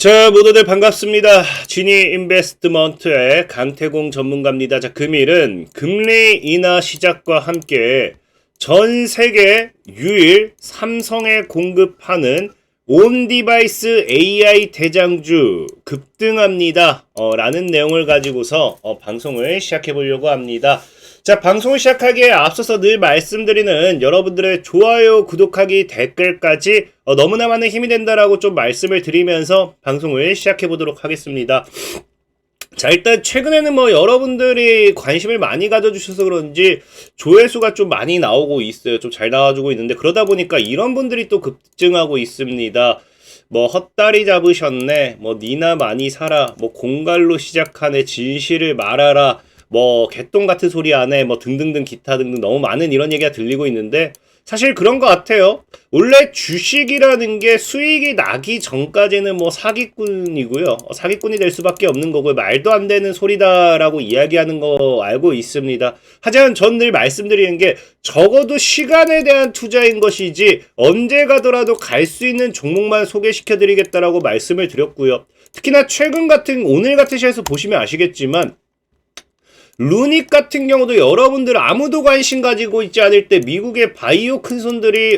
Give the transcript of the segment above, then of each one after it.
자, 모두들 반갑습니다. 지니 인베스트먼트의 강태공 전문가입니다. 자, 금일은 금리 인하 시작과 함께 전 세계 유일 삼성에 공급하는 온 디바이스 AI 대장주 급등합니다. 라는 내용을 가지고서 방송을 시작해 보려고 합니다. 자, 방송을 시작하기에 앞서서 늘 말씀드리는 여러분들의 좋아요, 구독하기, 댓글까지 너무나 많은 힘이 된다라고 좀 말씀을 드리면서 방송을 시작해 보도록 하겠습니다. 자, 일단 최근에는 여러분들이 관심을 많이 가져주셔서 그런지 조회수가 좀 많이 나오고 있어요. 좀 잘 나와주고 있는데, 그러다 보니까 이런 분들이 또 급증하고 있습니다. 헛다리 잡으셨네, 니나 많이 사라, 공갈로 시작하네, 진실을 말하라, 개똥 같은 소리 안 해, 등등등 기타 등등 너무 많은 이런 얘기가 들리고 있는데, 사실 그런 것 같아요. 원래 주식이라는 게 수익이 나기 전까지는 사기꾼이고요. 사기꾼이 될 수밖에 없는 거고요. 말도 안 되는 소리다라고 이야기하는 거 알고 있습니다. 하지만 전 늘 말씀드리는 게 적어도 시간에 대한 투자인 것이지 언제 가더라도 갈 수 있는 종목만 소개시켜 드리겠다라고 말씀을 드렸고요. 특히나 최근 같은 오늘 같은 시에서 보시면 아시겠지만 루닉 같은 경우도 여러분들 아무도 관심 가지고 있지 않을 때 미국의 바이오 큰손들이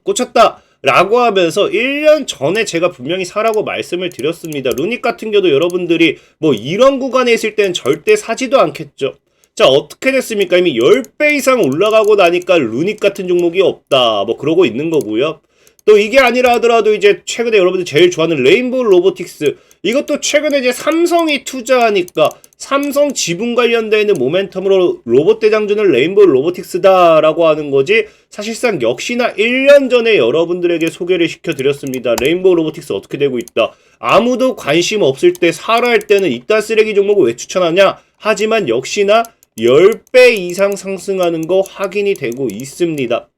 꽂혔다 라고 하면서 1년 전에 제가 분명히 사라고 말씀을 드렸습니다. 루닉 같은 경우도 여러분들이 이런 구간에 있을 때는 절대 사지도 않겠죠. 자, 어떻게 됐습니까? 이미 10배 이상 올라가고 나니까 루닉 같은 종목이 없다 그러고 있는 거고요. 또 이게 아니라 하더라도 이제 최근에 여러분들 제일 좋아하는 레인보우 로보틱스, 이것도 최근에 이제 삼성이 투자하니까 삼성 지분 관련되어 있는 모멘텀으로 로봇 대장주는 레인보우 로보틱스다라고 하는 거지, 사실상 역시나 1년 전에 여러분들에게 소개를 시켜드렸습니다. 레인보우 로보틱스 어떻게 되고 있다. 아무도 관심 없을 때 사라 할 때는 이딴 쓰레기 종목을 왜 추천하냐. 하지만 역시나 10배 이상 상승하는 거 확인이 되고 있습니다.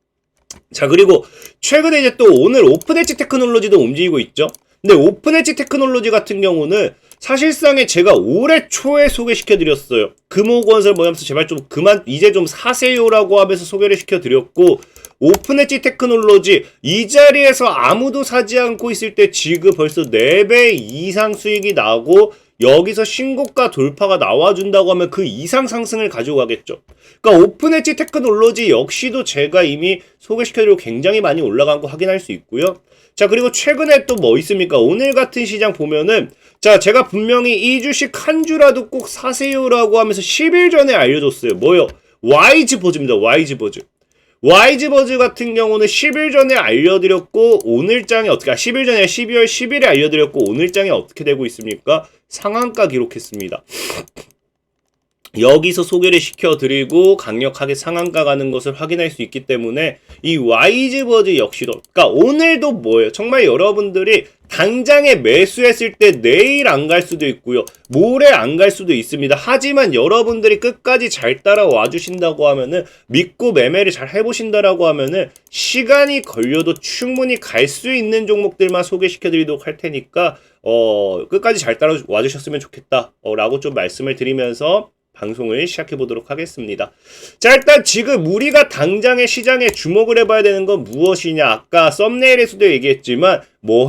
자, 그리고 최근에 이제 또 오늘 오픈엣지 테크놀로지도 움직이고 있죠. 근데 오픈엣지 테크놀로지 같은 경우는 사실상에 제가 올해 초에 소개시켜드렸어요. 금호건설 하면서 제발 좀 그만 이제 좀 사세요라고 하면서 소개를 시켜드렸고, 오픈엣지 테크놀로지 이 자리에서 아무도 사지 않고 있을 때 지금 벌써 4배 이상 수익이 나고 여기서 신고가 돌파가 나와준다고 하면 그 이상 상승을 가지고 가겠죠. 그러니까 오픈엣지 테크놀로지 역시도 제가 이미 소개시켜드리고 굉장히 많이 올라간 거 확인할 수 있고요. 자, 그리고 최근에 또 있습니까? 오늘 같은 시장 보면은, 자, 제가 분명히 이 주식 한 주라도 꼭 사세요라고 하면서 10일 전에 알려줬어요. YG버즈입니다. YG버즈. YG버즈 같은 경우는 10일 전에 알려드렸고, 오늘장이 10일 전에 12월 10일에 알려드렸고, 오늘장이 어떻게 되고 있습니까? 상한가 기록했습니다. 여기서 소개를 시켜드리고 강력하게 상한가 가는 것을 확인할 수 있기 때문에 이 YG버즈 역시도, 그러니까 오늘도 뭐예요? 정말 여러분들이 당장에 매수했을 때 내일 안 갈 수도 있고요, 모레 안 갈 수도 있습니다. 하지만 여러분들이 끝까지 잘 따라와 주신다고 하면은, 믿고 매매를 잘 해보신다라고 하면은 시간이 걸려도 충분히 갈 수 있는 종목들만 소개시켜드리도록 할 테니까 끝까지 잘 따라와 주셨으면 좋겠다 라고 좀 말씀을 드리면서 방송을 시작해 보도록 하겠습니다. 자, 일단 지금 우리가 당장의 시장에 주목을 해봐야 되는 건 무엇이냐. 아까 썸네일에서도 얘기했지만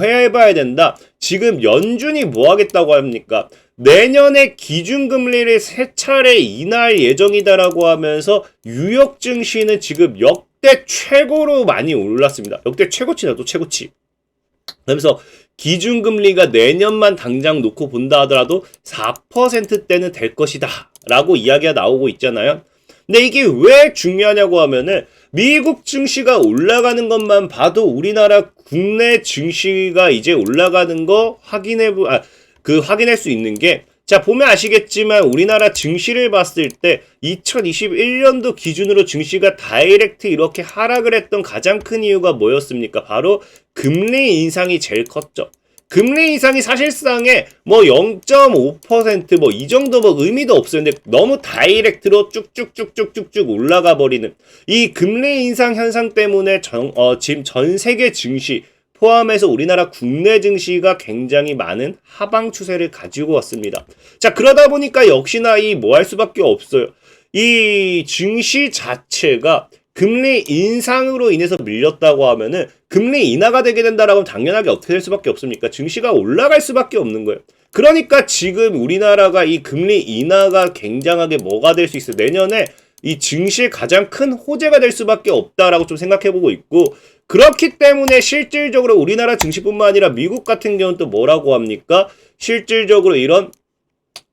해봐야 된다. 지금 연준이 뭐 하겠다고 합니까? 내년에 기준금리를 3차례 인하할 예정이다라고 하면서 뉴욕 증시는 지금 역대 최고로 많이 올랐습니다. 역대 최고치다, 또 최고치. 그러면서 기준금리가 내년만 당장 놓고 본다 하더라도 4%대는 될 것이다 라고 이야기가 나오고 있잖아요. 근데 이게 왜 중요하냐고 하면은, 미국 증시가 올라가는 것만 봐도 우리나라 국내 증시가 이제 올라가는 거 확인할 수 있는 게, 자, 보면 아시겠지만 우리나라 증시를 봤을 때 2021년도 기준으로 증시가 다이렉트 이렇게 하락을 했던 가장 큰 이유가 뭐였습니까? 바로 금리 인상이 제일 컸죠. 금리 인상이 사실상에 0.5% 이 정도 의미도 없어요. 근데 너무 다이렉트로 쭉쭉쭉쭉쭉쭉 올라가 버리는 이 금리 인상 현상 때문에 지금 전 세계 증시 포함해서 우리나라 국내 증시가 굉장히 많은 하방 추세를 가지고 왔습니다. 자, 그러다 보니까 역시나 할 수밖에 없어요. 이 증시 자체가 금리 인상으로 인해서 밀렸다고 하면은 금리 인하가 되게 된다라고 하면 당연하게 어떻게 될 수밖에 없습니까? 증시가 올라갈 수밖에 없는 거예요. 그러니까 지금 우리나라가 이 금리 인하가 굉장하게 뭐가 될 수 있어요. 내년에 이 증시의 가장 큰 호재가 될 수밖에 없다라고 좀 생각해보고 있고, 그렇기 때문에 실질적으로 우리나라 증시뿐만 아니라 미국 같은 경우는 또 뭐라고 합니까? 실질적으로 이런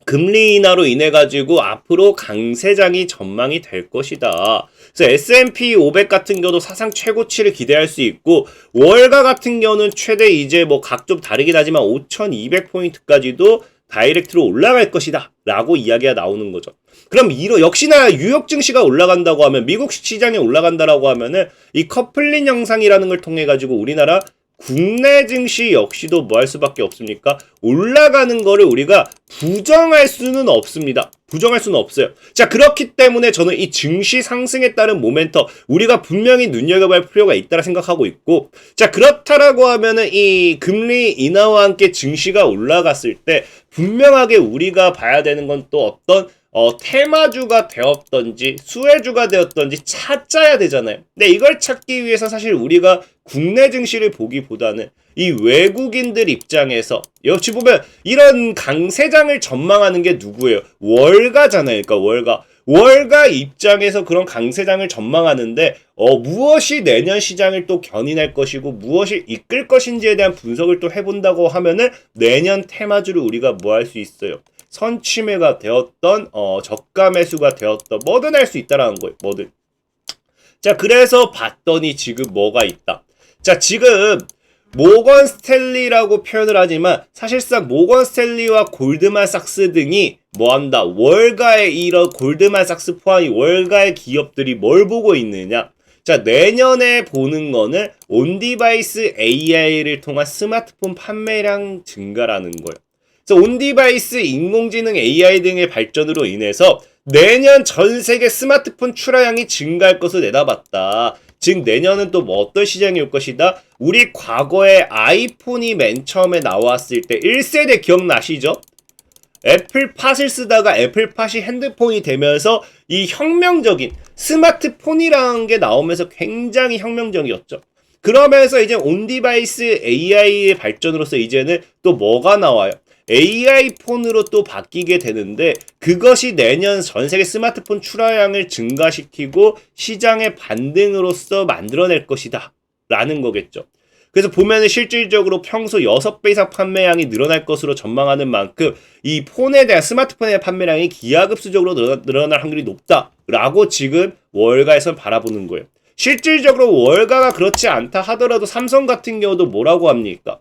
금리 인하로 인해 가지고 앞으로 강세장이 전망이 될 것이다. 그래서 S&P 500 같은 경우도 사상 최고치를 기대할 수 있고, 월가 같은 경우는 최대 이제 뭐 각 좀 다르긴 하지만 5,200포인트까지도 다이렉트로 올라갈 것이다 라고 이야기가 나오는 거죠. 그럼 역시나 뉴욕 증시가 올라간다고 하면, 미국 시장이 올라간다라고 하면은 이 커플링 현상이라는 걸 통해 가지고 우리나라 국내 증시 역시도 뭐 할 수밖에 없습니까? 올라가는 거를 우리가 부정할 수는 없습니다. 부정할 수는 없어요. 자, 그렇기 때문에 저는 이 증시 상승에 따른 모멘텀 우리가 분명히 눈여겨볼 필요가 있다라 생각하고 있고, 자, 그렇다라고 하면은 이 금리 인하와 함께 증시가 올라갔을 때 분명하게 우리가 봐야 되는 건 또 어떤 테마주가 되었던지 수혜주가 되었던지 찾아야 되잖아요. 근데 이걸 찾기 위해서 사실 우리가 국내 증시를 보기보다는 이 외국인들 입장에서 역시 보면 이런 강세장을 전망하는 게 누구예요? 월가잖아요. 그러니까 월가 입장에서 그런 강세장을 전망하는데 무엇이 내년 시장을 또 견인할 것이고 무엇이 이끌 것인지에 대한 분석을 또 해본다고 하면은 내년 테마주를 우리가 뭐 할 수 있어요? 선취매가 되었던 저가 매수가 되었던 뭐든 할 수 있다라는 거예요. 뭐든. 자, 그래서 봤더니 지금 뭐가 있다. 자, 지금 모건 스탠리라고 표현을 하지만 사실상 모건 스탠리와 골드만삭스 등이 뭐한다. 월가의 이런 골드만삭스 포함이 월가의 기업들이 뭘 보고 있느냐. 자, 내년에 보는 거는 온디바이스 AI를 통한 스마트폰 판매량 증가라는 거예요. 그래서 온디바이스 인공지능 AI 등의 발전으로 인해서 내년 전 세계 스마트폰 출하량이 증가할 것을 내다봤다. 즉 내년은 또 뭐 어떤 시장이 올 것이다? 우리 과거에 아이폰이 맨 처음에 나왔을 때 1세대 기억나시죠? 애플팟을 쓰다가 애플팟이 핸드폰이 되면서 이 혁명적인 스마트폰이라는 게 나오면서 굉장히 혁명적이었죠. 그러면서 이제 온디바이스 AI의 발전으로서 이제는 또 뭐가 나와요? AI 폰으로 또 바뀌게 되는데 그것이 내년 전 세계 스마트폰 출하량을 증가시키고 시장의 반등으로서 만들어낼 것이다 라는 거겠죠. 그래서 보면은 실질적으로 평소 6배 이상 판매량이 늘어날 것으로 전망하는 만큼 이 폰에 대한 스마트폰에 대한 판매량이 기하급수적으로 늘어날 확률이 높다라고 지금 월가에서 바라보는 거예요. 실질적으로 월가가 그렇지 않다 하더라도 삼성 같은 경우도 뭐라고 합니까?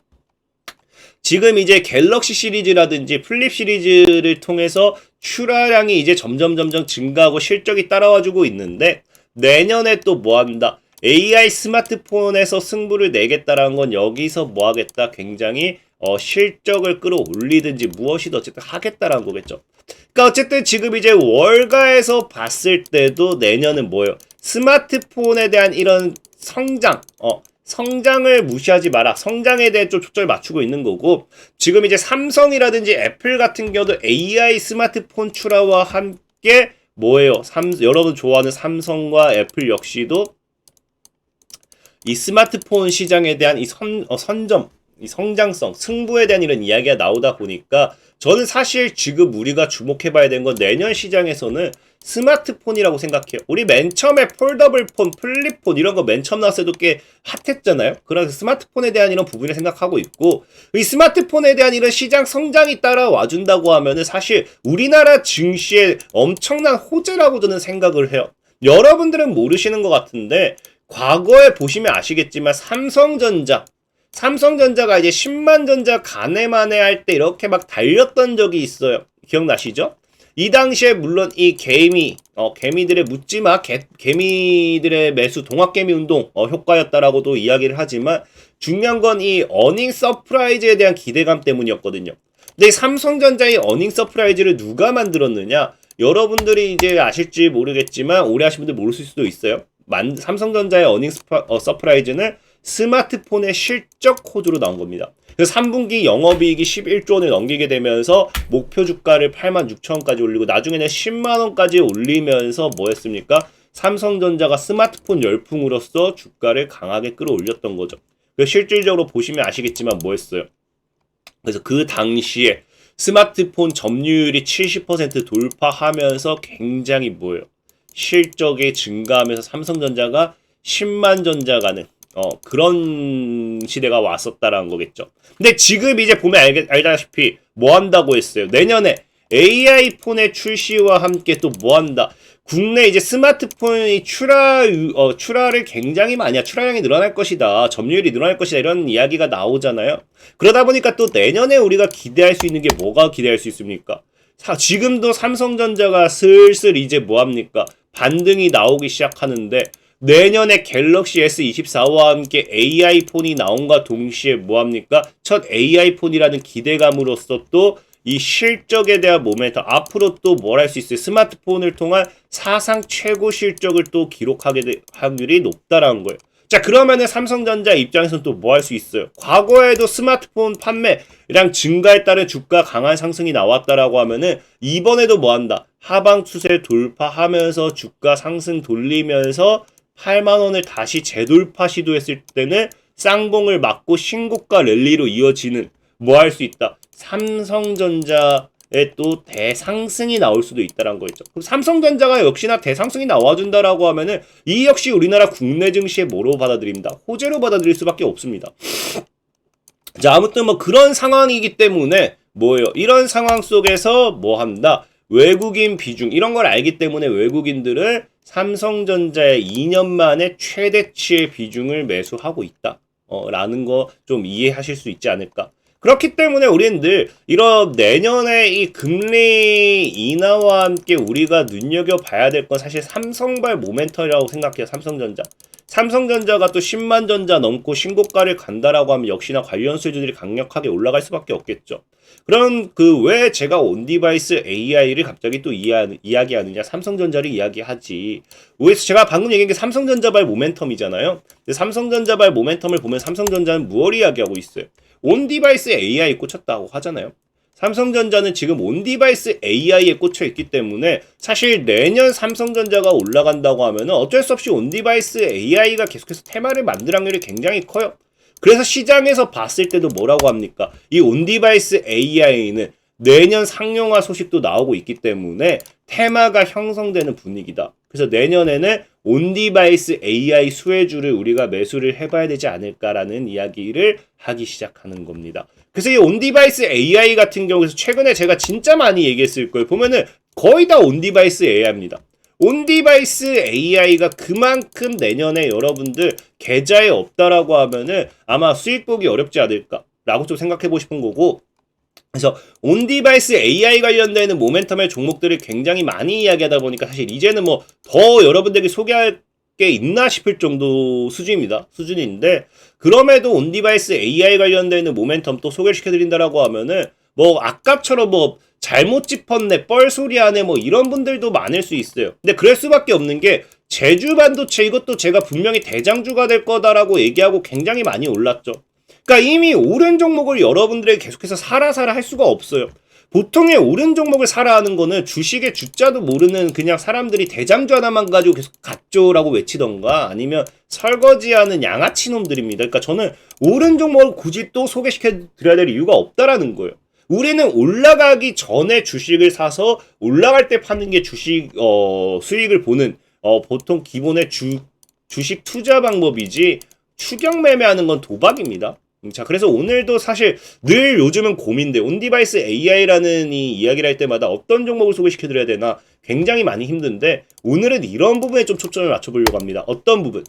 지금 이제 갤럭시 시리즈라든지 플립 시리즈를 통해서 출하량이 이제 점점 증가하고 실적이 따라와주고 있는데 내년에 또 뭐 한다? AI 스마트폰에서 승부를 내겠다라는 건 여기서 뭐 하겠다? 굉장히 실적을 끌어올리든지 무엇이든 어쨌든 하겠다라는 거겠죠. 그러니까 어쨌든 지금 이제 월가에서 봤을 때도 내년은 뭐예요? 스마트폰에 대한 이런 성장을 무시하지 마라. 성장에 대해 좀 초점을 맞추고 있는 거고, 지금 이제 삼성이라든지 애플 같은 경우도 AI 스마트폰 출하와 함께 뭐예요? 여러분 좋아하는 삼성과 애플 역시도 이 스마트폰 시장에 대한 이 선점, 이 성장성, 승부에 대한 이런 이야기가 나오다 보니까 저는 사실 지금 우리가 주목해봐야 되는 건 내년 시장에서는 스마트폰이라고 생각해요. 우리 맨 처음에 폴더블 폰, 플립폰 이런 거 맨 처음 나왔을 때도 꽤 핫했잖아요. 그래서 스마트폰에 대한 이런 부분을 생각하고 있고, 이 스마트폰에 대한 이런 시장 성장이 따라와 준다고 하면은 사실 우리나라 증시에 엄청난 호재라고 저는 생각을 해요. 여러분들은 모르시는 것 같은데 과거에 보시면 아시겠지만 삼성전자가 이제 10만 전자 가네마네 할 때 이렇게 막 달렸던 적이 있어요. 기억나시죠? 이 당시에 물론 이 개미들의 묻지마 개미들의 매수 동학개미 운동 효과였다라고도 이야기를 하지만 중요한 건 이 어닝 서프라이즈에 대한 기대감 때문이었거든요. 근데 삼성전자의 어닝 서프라이즈를 누가 만들었느냐? 여러분들이 이제 아실지 모르겠지만 오래 하신 분들 모를 수도 있어요. 삼성전자의 어닝 서프라이즈는 스마트폰의 실적 호조로 나온 겁니다. 그래서 3분기 영업이익이 11조 원을 넘기게 되면서 목표 주가를 86,000원까지 올리고 나중에는 10만원까지 올리면서 뭐 했습니까? 삼성전자가 스마트폰 열풍으로써 주가를 강하게 끌어올렸던 거죠. 실질적으로 보시면 아시겠지만 뭐였어요? 그래서 그 당시에 스마트폰 점유율이 70% 돌파하면서 굉장히 뭐예요? 실적이 증가하면서 삼성전자가 10만 전자 가는 그런 시대가 왔었다라는 거겠죠. 근데 지금 이제 보면 알다시피 뭐 한다고 했어요? 내년에 AI 폰의 출시와 함께 또 뭐 한다? 국내 이제 스마트폰이 출하를 굉장히 많이, 출하량이 늘어날 것이다. 점유율이 늘어날 것이다. 이런 이야기가 나오잖아요. 그러다 보니까 또 내년에 우리가 기대할 수 있는 게 뭐가 기대할 수 있습니까? 지금도 삼성전자가 슬슬 이제 뭐합니까? 반등이 나오기 시작하는데 내년에 갤럭시 S24와 함께 AI 폰이 나온과 동시에 뭐합니까? 첫 AI 폰이라는 기대감으로써 또 이 실적에 대한 모멘텀, 앞으로 또 뭘 할 수 있어요? 스마트폰을 통한 사상 최고 실적을 또 기록하게 될 확률이 높다라는 거예요. 자, 그러면은 삼성전자 입장에서는 또 뭐 할 수 있어요? 과거에도 스마트폰 판매량 증가에 따른 주가 강한 상승이 나왔다라고 하면은 이번에도 뭐 한다? 하방 추세 돌파하면서 주가 상승 돌리면서 8만 원을 다시 재돌파 시도했을 때는 쌍봉을 맞고 신고가 랠리로 이어지는 뭐 할 수 있다? 삼성전자의 또 대상승이 나올 수도 있다는 거겠죠. 그럼 삼성전자가 역시나 대상승이 나와준다라고 하면은 이 역시 우리나라 국내 증시에 뭐로 받아들입니다? 호재로 받아들일 수밖에 없습니다. 자, 아무튼 뭐 그런 상황이기 때문에 뭐예요? 이런 상황 속에서 뭐 한다? 외국인 비중 이런 걸 알기 때문에 외국인들은 삼성전자의 2년 만에 최대치의 비중을 매수하고 있다. 라는 거 좀 이해하실 수 있지 않을까? 그렇기 때문에 우리는 늘 이런 내년에 이 금리 인하와 함께 우리가 눈여겨봐야 될 건 사실 삼성발 모멘텀이라고 생각해요. 삼성전자가 또 10만 전자 넘고 신고가를 간다라고 하면 역시나 관련 수주들이 강력하게 올라갈 수밖에 없겠죠. 그럼 그 왜 제가 온디바이스 AI를 갑자기 또 이야기하느냐? 삼성전자를 이야기하지. 왜 제가 방금 얘기한 게 삼성전자발 모멘텀이잖아요. 근데 삼성전자발 모멘텀을 보면 삼성전자는 무엇 이야기하고 있어요? 온디바이스 AI에 꽂혔다고 하잖아요. 삼성전자는 지금 온디바이스 AI에 꽂혀 있기 때문에 사실 내년 삼성전자가 올라간다고 하면 어쩔 수 없이 온디바이스 AI가 계속해서 테마를 만들 확률이 굉장히 커요. 그래서 시장에서 봤을 때도 뭐라고 합니까? 이 온디바이스 AI는 내년 상용화 소식도 나오고 있기 때문에 테마가 형성되는 분위기다. 그래서 내년에는 온디바이스 AI 수혜주를 우리가 매수를 해봐야 되지 않을까라는 이야기를 하기 시작하는 겁니다. 그래서 이 온디바이스 AI 같은 경우에서 최근에 제가 진짜 많이 얘기했을 거예요. 보면은 거의 다 온디바이스 AI입니다. 온디바이스 AI가 그만큼 내년에 여러분들 계좌에 없다라고 하면은 아마 수익 보기 어렵지 않을까라고 좀 생각해보고 싶은 거고, 그래서 온디바이스 AI 관련되는 모멘텀의 종목들을 굉장히 많이 이야기하다 보니까 사실 이제는 뭐 더 여러분들에게 소개할 게 있나 싶을 정도 수준인데 그럼에도 온디바이스 AI 관련되는 모멘텀 또 소개를 시켜드린다라고 하면은 뭐 아까처럼 뭐 잘못 짚었네 뻘소리하네 뭐 이런 분들도 많을 수 있어요. 근데 그럴 수밖에 없는 게 제주 반도체 이것도 제가 분명히 대장주가 될 거다라고 얘기하고 굉장히 많이 올랐죠. 그러니까 이미 오른 종목을 여러분들에게 계속해서 사라 할 수가 없어요. 보통의 오른 종목을 사라 하는 거는 주식의 주자도 모르는 그냥 사람들이 대장주 하나만 가지고 계속 갔죠라고 외치던가 아니면 설거지하는 양아치 놈들입니다. 그러니까 저는 오른 종목을 굳이 또 소개시켜 드려야 될 이유가 없다라는 거예요. 우리는 올라가기 전에 주식을 사서 올라갈 때 파는 게 주식 수익을 보는 보통 기본의 주식 투자 방법이지 추격 매매하는 건 도박입니다. 자, 그래서 오늘도 사실 늘 요즘은 고민돼. 온디바이스 AI라는 이 이야기를 할 때마다 어떤 종목을 소개시켜드려야 되나 굉장히 많이 힘든데 오늘은 이런 부분에 좀 초점을 맞춰보려고 합니다. 어떤 부분?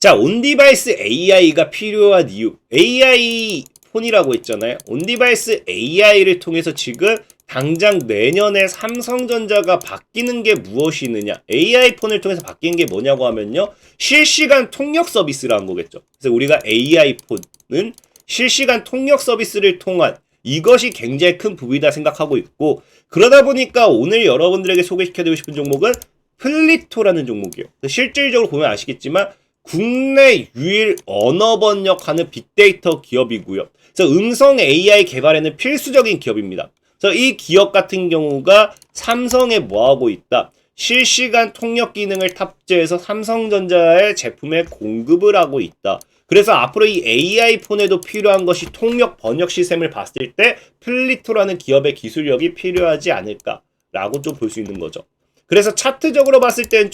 자, 온디바이스 AI가 필요한 이유. AI 폰이라고 했잖아요. 온디바이스 AI를 통해서 지금 당장 내년에 삼성전자가 바뀌는 게 무엇이 있느냐? AI 폰을 통해서 바뀌는 게 뭐냐고 하면요. 실시간 통역 서비스라는 거겠죠. 그래서 우리가 AI 폰은 실시간 통역 서비스를 통한 이것이 굉장히 큰 부분이다 생각하고 있고 그러다 보니까 오늘 여러분들에게 소개시켜드리고 싶은 종목은 플리토라는 종목이에요. 실질적으로 보면 아시겠지만 국내 유일 언어 번역하는 빅데이터 기업이고요. 그래서 음성 AI 개발에는 필수적인 기업입니다. 그래서 이 기업 같은 경우가 삼성에 뭐하고 있다? 실시간 통역 기능을 탑재해서 삼성전자의 제품에 공급을 하고 있다. 그래서 앞으로 이 AI 폰에도 필요한 것이 통역 번역 시스템을 봤을 때 플리토라는 기업의 기술력이 필요하지 않을까라고 좀 볼 수 있는 거죠. 그래서 차트적으로 봤을 땐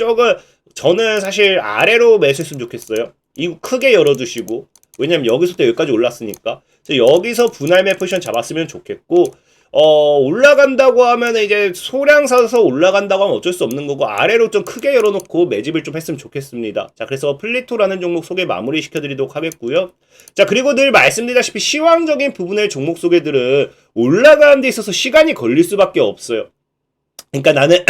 저는 사실 아래로 매수했으면 좋겠어요. 이거 크게 열어두시고, 왜냐면 여기서부터 여기까지 올랐으니까 여기서 분할매 포지션 잡았으면 좋겠고, 올라간다고 하면 이제 소량 사서 올라간다고 하면 어쩔 수 없는 거고, 아래로 좀 크게 열어놓고 매집을 좀 했으면 좋겠습니다. 자, 그래서 플리토라는 종목 소개 마무리 시켜드리도록 하겠고요. 자, 그리고 늘 말씀드리다시피 시황적인 부분의 종목 소개들은 올라가는 데 있어서 시간이 걸릴 수밖에 없어요. 그러니까 나는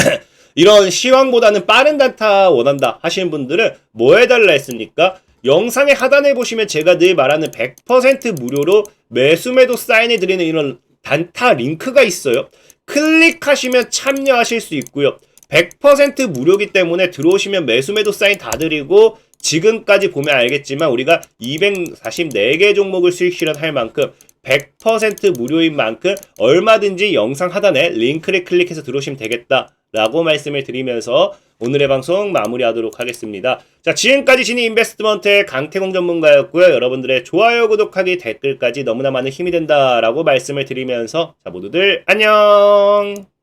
이런 시황보다는 빠른 단타 원한다 하시는 분들은 뭐 해달라 했습니까? 영상의 하단에 보시면 제가 늘 말하는 100% 무료로 매수매도 사인해드리는 이런 단타 링크가 있어요. 클릭하시면 참여하실 수 있고요. 100% 무료기 때문에 들어오시면 매수매도 사인 다 드리고, 지금까지 보면 알겠지만 우리가 244개 종목을 수익 실현할 만큼 100% 무료인 만큼 얼마든지 영상 하단에 링크를 클릭해서 들어오시면 되겠다 라고 말씀을 드리면서 오늘의 방송 마무리하도록 하겠습니다. 자, 지금까지 지니 인베스트먼트의 강태공 전문가였고요. 여러분들의 좋아요, 구독하기, 댓글까지 너무나 많은 힘이 된다라고 말씀을 드리면서 자, 모두들 안녕.